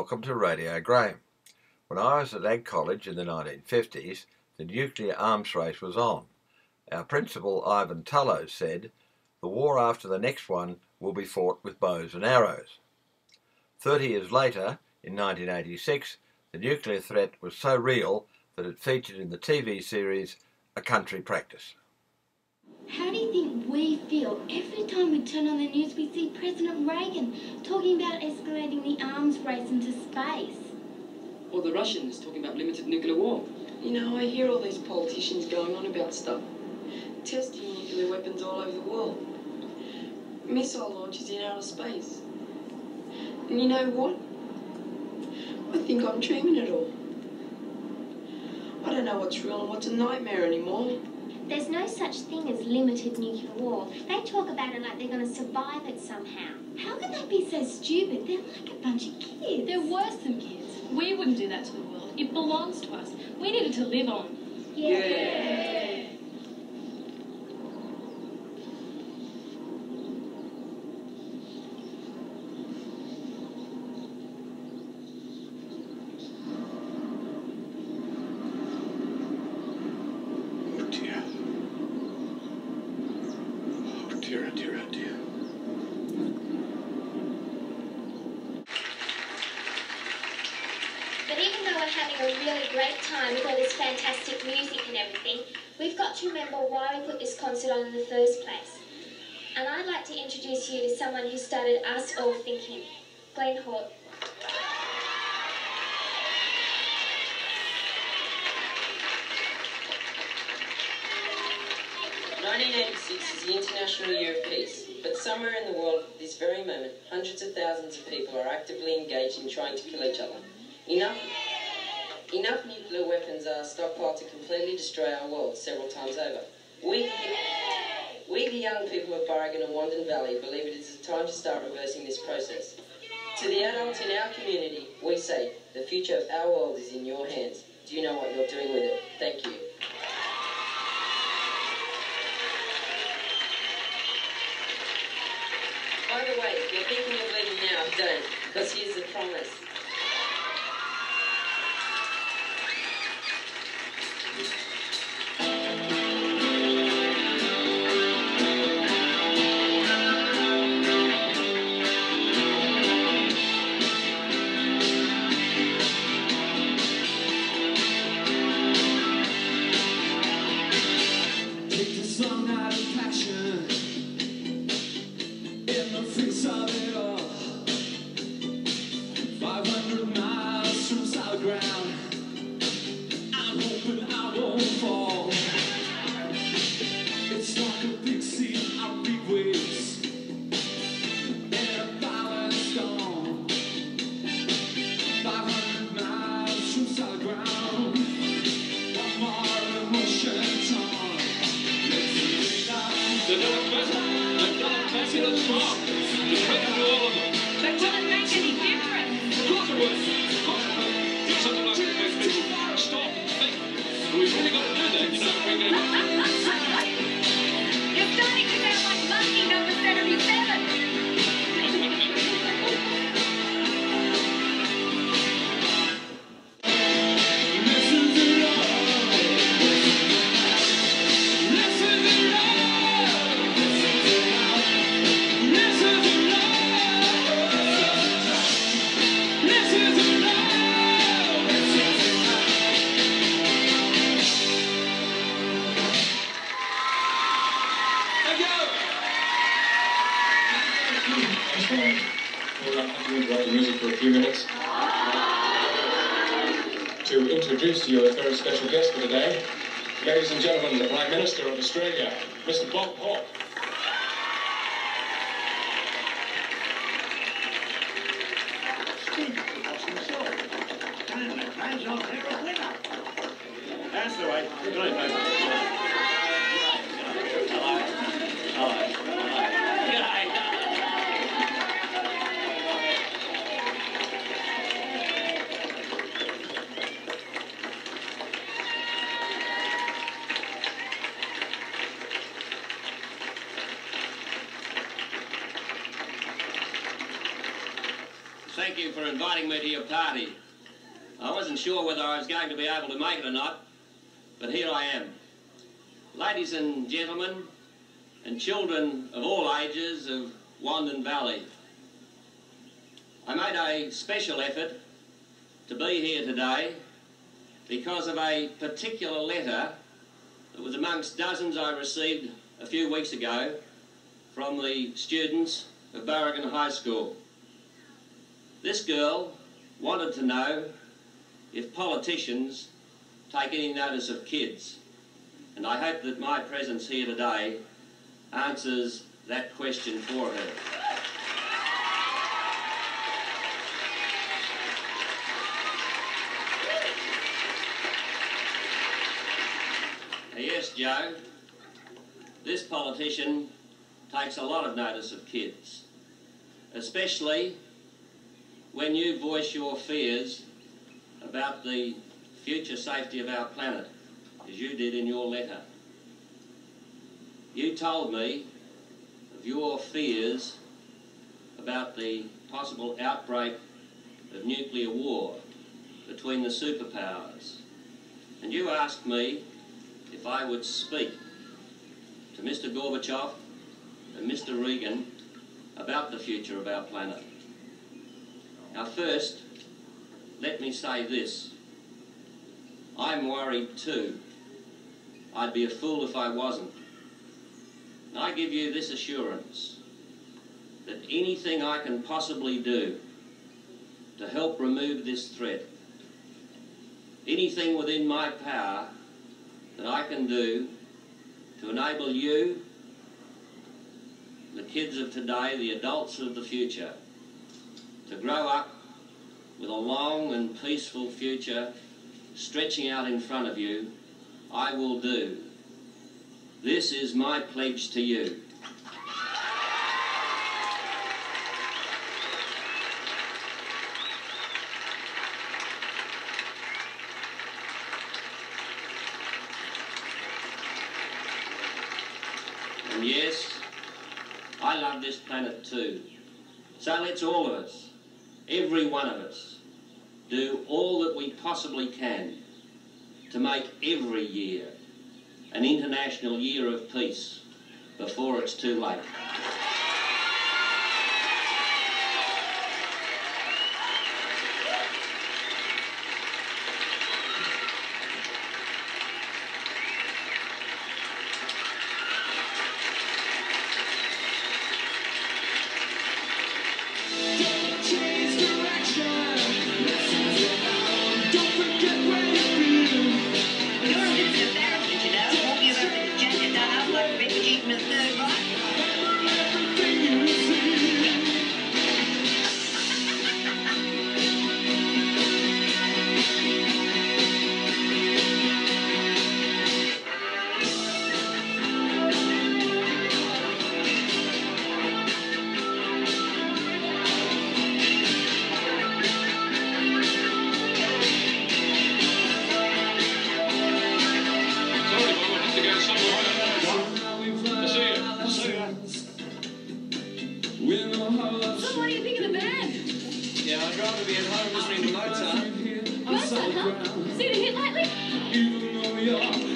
welcome to Radio Graham. When I was at Ag College in the 1950s, the nuclear arms race was on. Our principal, Ivan Tullow, said, "The war after the next one will be fought with bows and arrows." 30 years later, in 1986, the nuclear threat was so real that it featured in the TV series A Country Practice. How do you think we feel every time we turn on the news we see President Reagan talking about escalating the arms race into space? Or the Russians talking about limited nuclear war. You know, I hear all these politicians going on about stuff, testing nuclear weapons all over the world, missile launches in outer space. And you know what? I think I'm dreaming it all. I don't know what's real and what's a nightmare anymore. There's no such thing as limited nuclear war. They talk about it like they're going to survive it somehow. How can they be so stupid? They're like a bunch of kids. They're worse than kids. We wouldn't do that to the world. It belongs to us. We need it to live on. Yeah. But even though we're having a really great time with all this fantastic music and everything, we've got to remember why we put this concert on in the first place. And I'd like to introduce you to someone who started us all thinking, Glenn Hort. 1986 is the International Year of Peace, but somewhere in the world at this very moment, hundreds of thousands of people are actively engaged in trying to kill each other. Enough nuclear weapons are stockpiled to completely destroy our world several times over. We the young people of Burrigan and Wandon Valley believe it is time to start reversing this process. To the adults in our community, we say, the future of our world is in your hands. Do you know what you're doing with it? Thank you. By the way, if you're thinking of leaving now, don't, because here's the promise. To introduce to you a very special guest for today, ladies and gentlemen, the Prime Minister of Australia, Mr. Bob Hawke. That's the way. Good night, mate. Hello. thank you for inviting me to your party. I wasn't sure whether I was going to be able to make it or not, but here I am. Ladies and gentlemen, and children of all ages of Wandin Valley, I made a special effort to be here today because of a particular letter that was amongst dozens I received a few weeks ago from the students of Barragan High School. This girl wanted to know if politicians take any notice of kids, and I hope that my presence here today answers that question for her. Yes, Joe, this politician takes a lot of notice of kids, especially when you voice your fears about the future safety of our planet, as you did in your letter. You told me of your fears about the possible outbreak of nuclear war between the superpowers, and you asked me if I would speak to Mr. Gorbachev and Mr. Reagan about the future of our planet. Now first, let me say this. I'm worried too. I'd be a fool if I wasn't. And I give you this assurance that anything I can possibly do to help remove this threat, anything within my power that I can do to enable you, the kids of today, the adults of the future, to grow up with a long and peaceful future stretching out in front of you, I will do. This is my pledge to you. And yes, I love this planet too. So let's all of us, every one of us, do all that we possibly can to make every year an International Year of Peace before it's too late. So what do you think of the band? Yeah, I'd rather be at home listening to Mozart. Mozart, huh? Seen a hit lately?